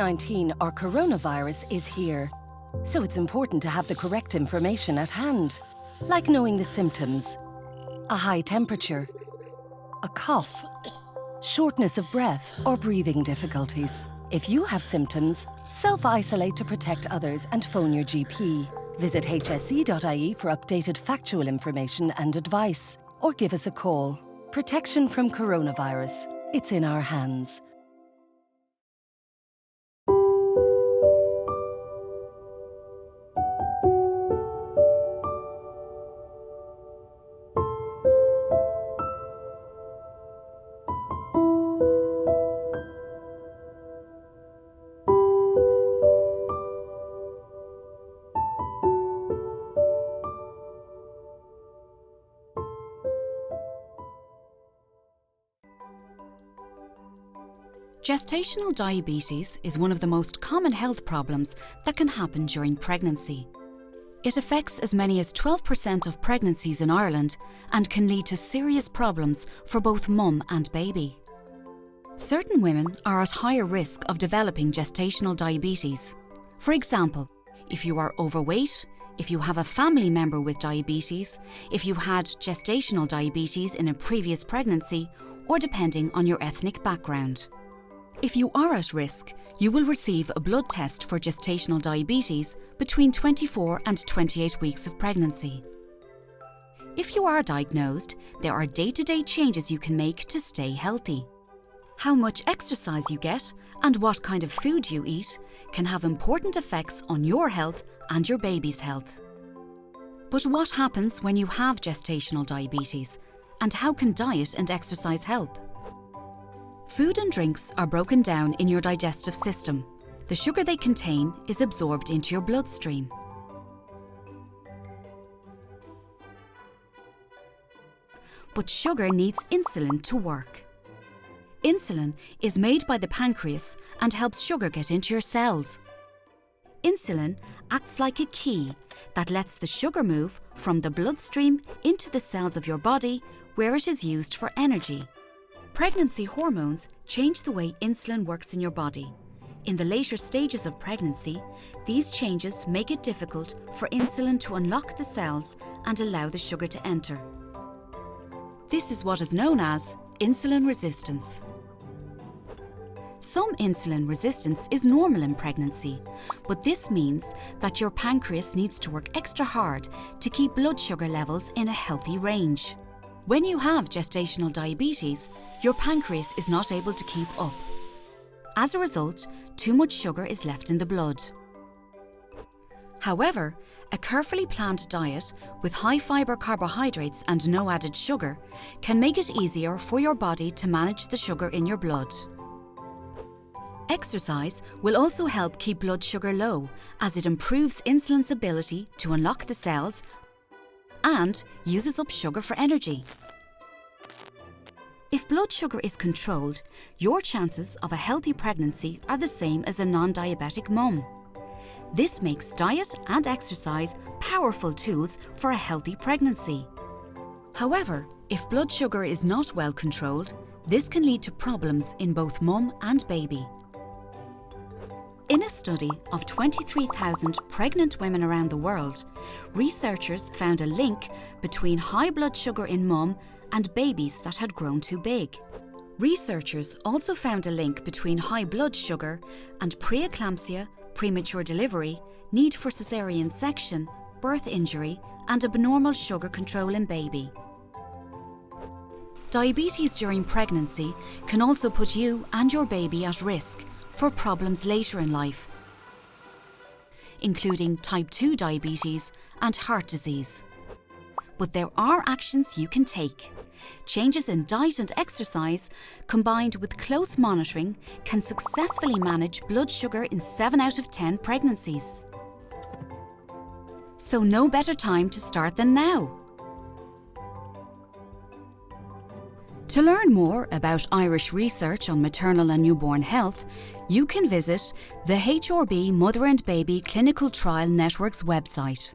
COVID-19 or coronavirus is here. So it's important to have the correct information at hand, like knowing the symptoms: a high temperature, a cough, shortness of breath, or breathing difficulties. If you have symptoms, self-isolate to protect others and phone your GP. Visit hse.ie for updated factual information and advice, or give us a call. Protection from coronavirus. It's in our hands. Gestational diabetes is one of the most common health problems that can happen during pregnancy. It affects as many as 12% of pregnancies in Ireland and can lead to serious problems for both mum and baby. Certain women are at higher risk of developing gestational diabetes. For example, if you are overweight, if you have a family member with diabetes, if you had gestational diabetes in a previous pregnancy, or depending on your ethnic background. If you are at risk, you will receive a blood test for gestational diabetes between 24 and 28 weeks of pregnancy. If you are diagnosed, there are day-to-day changes you can make to stay healthy. How much exercise you get and what kind of food you eat can have important effects on your health and your baby's health. But what happens when you have gestational diabetes, and how can diet and exercise help? Food and drinks are broken down in your digestive system. The sugar they contain is absorbed into your bloodstream. But sugar needs insulin to work. Insulin is made by the pancreas and helps sugar get into your cells. Insulin acts like a key that lets the sugar move from the bloodstream into the cells of your body, where it is used for energy. Pregnancy hormones change the way insulin works in your body. In the later stages of pregnancy, these changes make it difficult for insulin to unlock the cells and allow the sugar to enter. This is what is known as insulin resistance. Some insulin resistance is normal in pregnancy, but this means that your pancreas needs to work extra hard to keep blood sugar levels in a healthy range. When you have gestational diabetes, your pancreas is not able to keep up. As a result, too much sugar is left in the blood. However, a carefully planned diet with high-fibre carbohydrates and no added sugar can make it easier for your body to manage the sugar in your blood. Exercise will also help keep blood sugar low, as it improves insulin's ability to unlock the cells and uses up sugar for energy. If blood sugar is controlled, your chances of a healthy pregnancy are the same as a non-diabetic mum. This makes diet and exercise powerful tools for a healthy pregnancy. However, if blood sugar is not well controlled, this can lead to problems in both mum and baby. In a study of 23,000 pregnant women around the world, researchers found a link between high blood sugar in mum and babies that had grown too big. Researchers also found a link between high blood sugar and preeclampsia, premature delivery, need for caesarean section, birth injury, and abnormal sugar control in baby. Diabetes during pregnancy can also put you and your baby at risk for problems later in life, including type 2 diabetes and heart disease. But there are actions you can take. Changes in diet and exercise, combined with close monitoring, can successfully manage blood sugar in 7 out of 10 pregnancies. So no better time to start than now. To learn more about Irish research on maternal and newborn health, you can visit the HRB Mother and Baby Clinical Trial Network's website.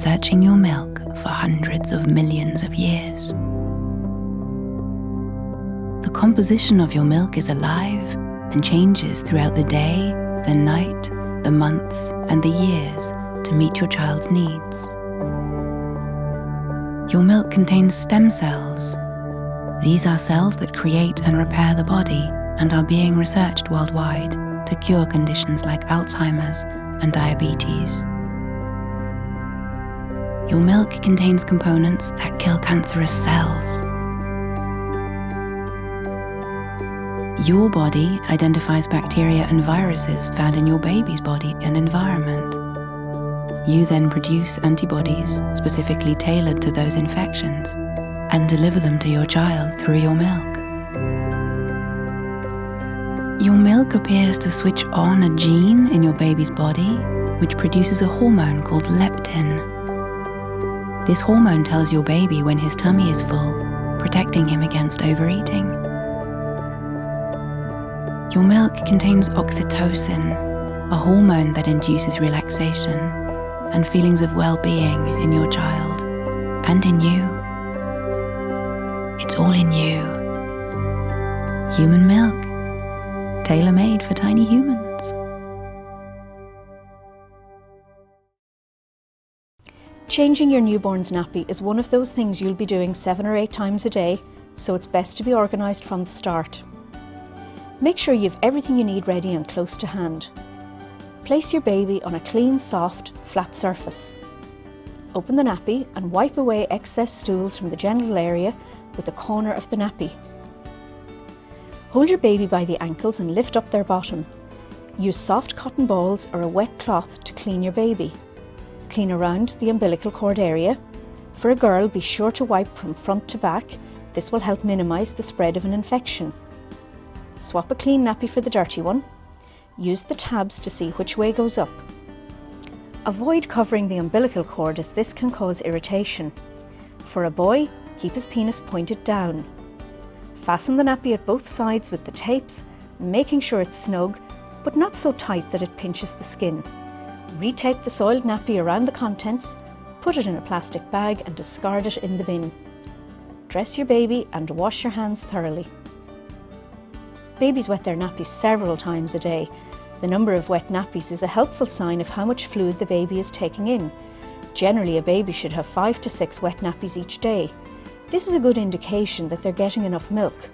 researching your milk for hundreds of millions of years. The composition of your milk is alive and changes throughout the day, the night, the months, and the years to meet your child's needs. Your milk contains stem cells. These are cells that create and repair the body and are being researched worldwide to cure conditions like Alzheimer's and diabetes. Your milk contains components that kill cancerous cells. Your body identifies bacteria and viruses found in your baby's body and environment. You then produce antibodies specifically tailored to those infections and deliver them to your child through your milk. Your milk appears to switch on a gene in your baby's body, which produces a hormone called leptin. This hormone tells your baby when his tummy is full, protecting him against overeating. Your milk contains oxytocin, a hormone that induces relaxation and feelings of well-being in your child and in you. It's all in you. Human milk, tailor-made for tiny humans. Changing your newborn's nappy is one of those things you'll be doing 7 or 8 times a day, so it's best to be organised from the start. Make sure you have everything you need ready and close to hand. Place your baby on a clean, soft, flat surface. Open the nappy and wipe away excess stools from the genital area with the corner of the nappy. Hold your baby by the ankles and lift up their bottom. Use soft cotton balls or a wet cloth to clean your baby. Clean around the umbilical cord area. For a girl, be sure to wipe from front to back. This will help minimise the spread of an infection. Swap a clean nappy for the dirty one. Use the tabs to see which way goes up. Avoid covering the umbilical cord as this can cause irritation. For a boy, keep his penis pointed down. Fasten the nappy at both sides with the tapes, making sure it's snug, but not so tight that it pinches the skin. Retape the soiled nappy around the contents, put it in a plastic bag and discard it in the bin. Dress your baby and wash your hands thoroughly. Babies wet their nappies several times a day. The number of wet nappies is a helpful sign of how much fluid the baby is taking in. Generally, a baby should have 5 to 6 wet nappies each day. This is a good indication that they're getting enough milk.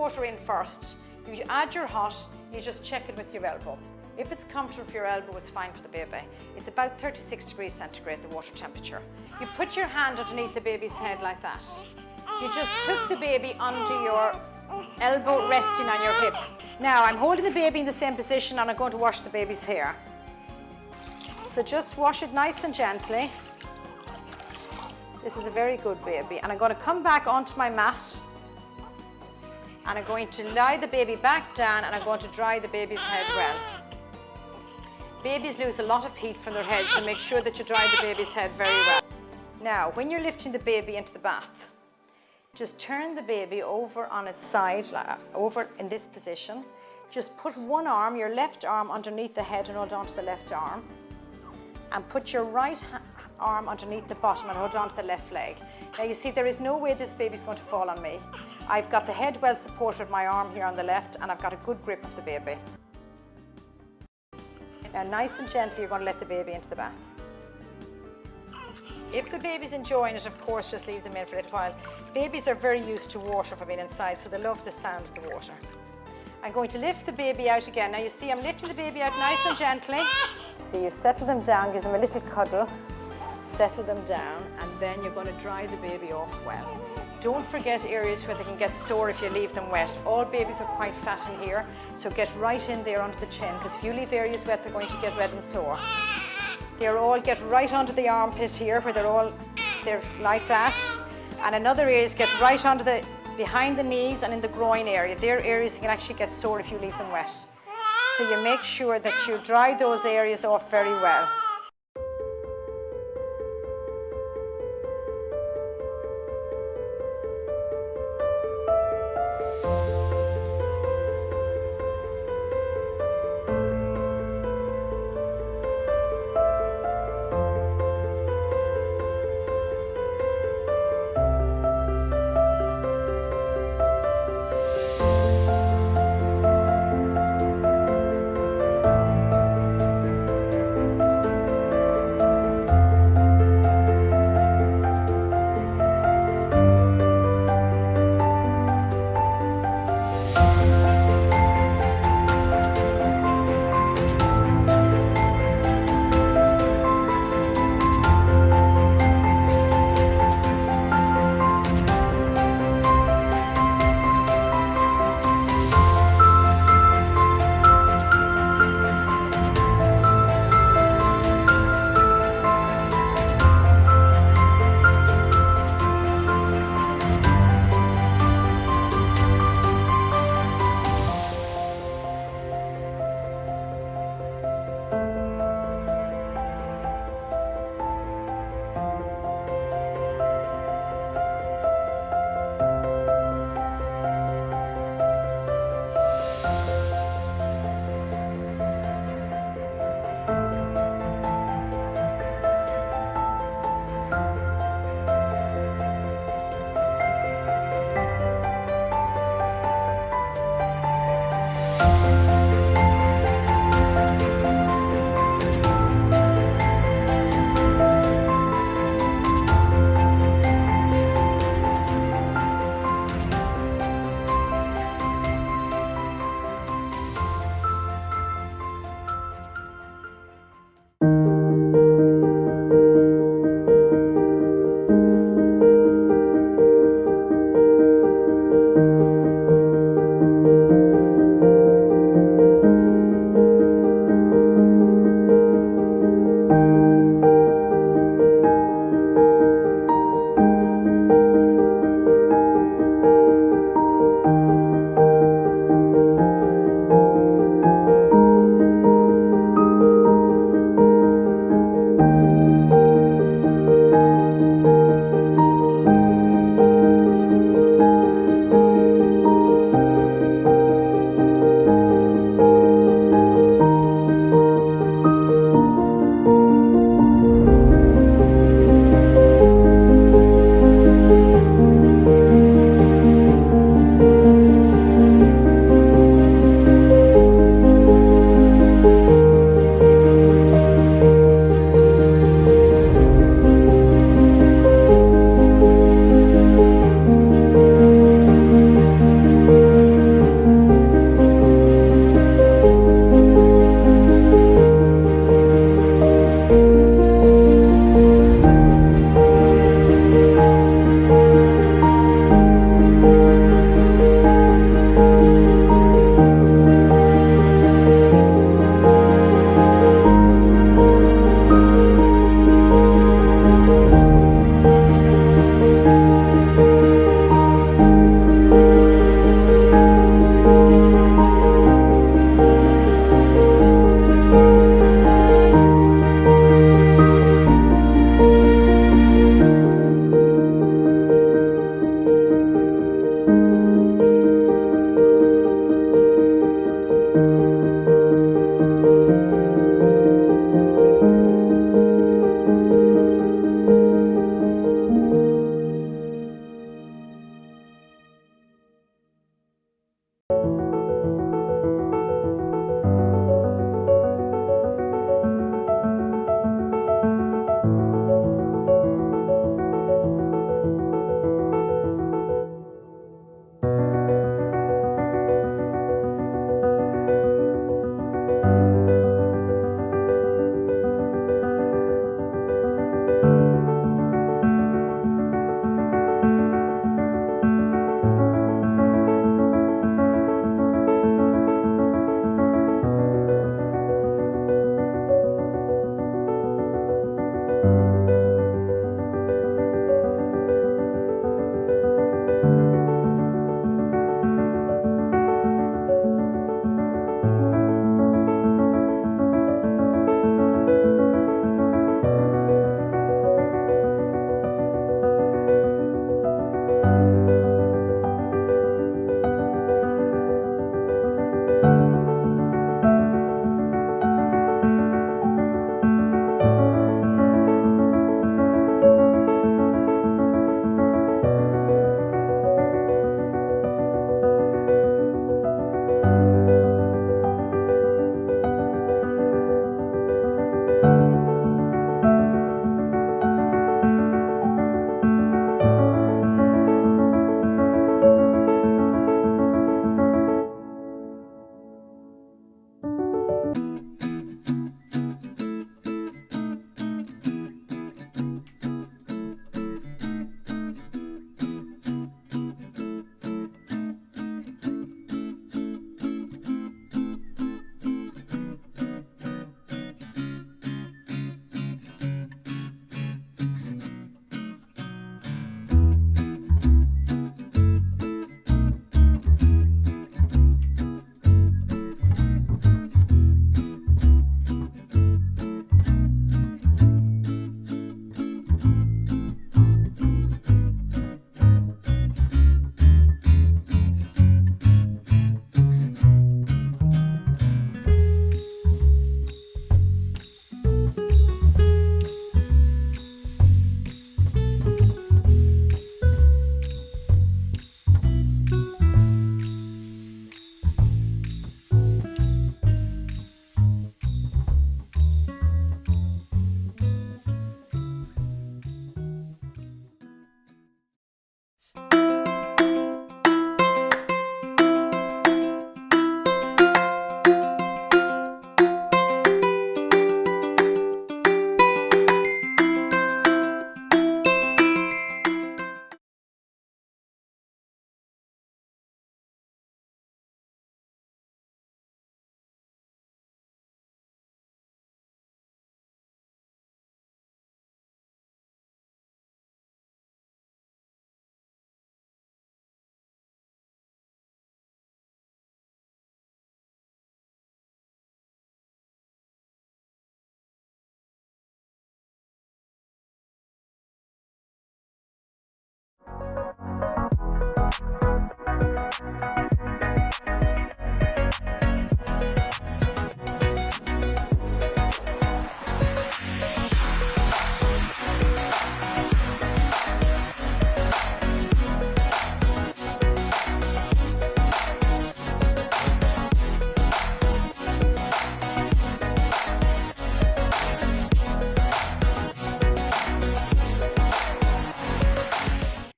water in first. You add your hot, you just check it with your elbow. If it's comfortable for your elbow, it's fine for the baby. It's about 36 degrees centigrade, the water temperature. You put your hand underneath the baby's head like that. You just took the baby under your elbow resting on your hip. Now I'm holding the baby in the same position and I'm going to wash the baby's hair. So just wash it nice and gently. This is a very good baby. And I'm going to come back onto my mat and I'm going to lie the baby back down and I'm going to dry the baby's head well. Babies lose a lot of heat from their heads, so make sure that you dry the baby's head very well. Now, when you're lifting the baby into the bath, just turn the baby over on its side, over in this position. Just put one arm, your left arm, underneath the head and hold on to the left arm. And put your right arm underneath the bottom and hold on to the left leg. Now you see there is no way this baby's going to fall on me. I've got the head well supported with my arm here on the left and I've got a good grip of the baby. Now nice and gently you're going to let the baby into the bath. If the baby's enjoying it, of course, just leave them in for a little while. Babies are very used to water from being inside, so they love the sound of the water. I'm going to lift the baby out again. Now you see I'm lifting the baby out nice and gently. So you settle them down, give them a little cuddle, settle them down, and then you're going to dry the baby off well. Don't forget areas where they can get sore if you leave them wet. All babies are quite fat in here, so get right in there under the chin, because if you leave areas wet, they're going to get red and sore. They're all get right onto the armpit here, where they're like that. And another areas get right onto the behind the knees and in the groin area. They're areas that can actually get sore if you leave them wet. So you make sure that you dry those areas off very well.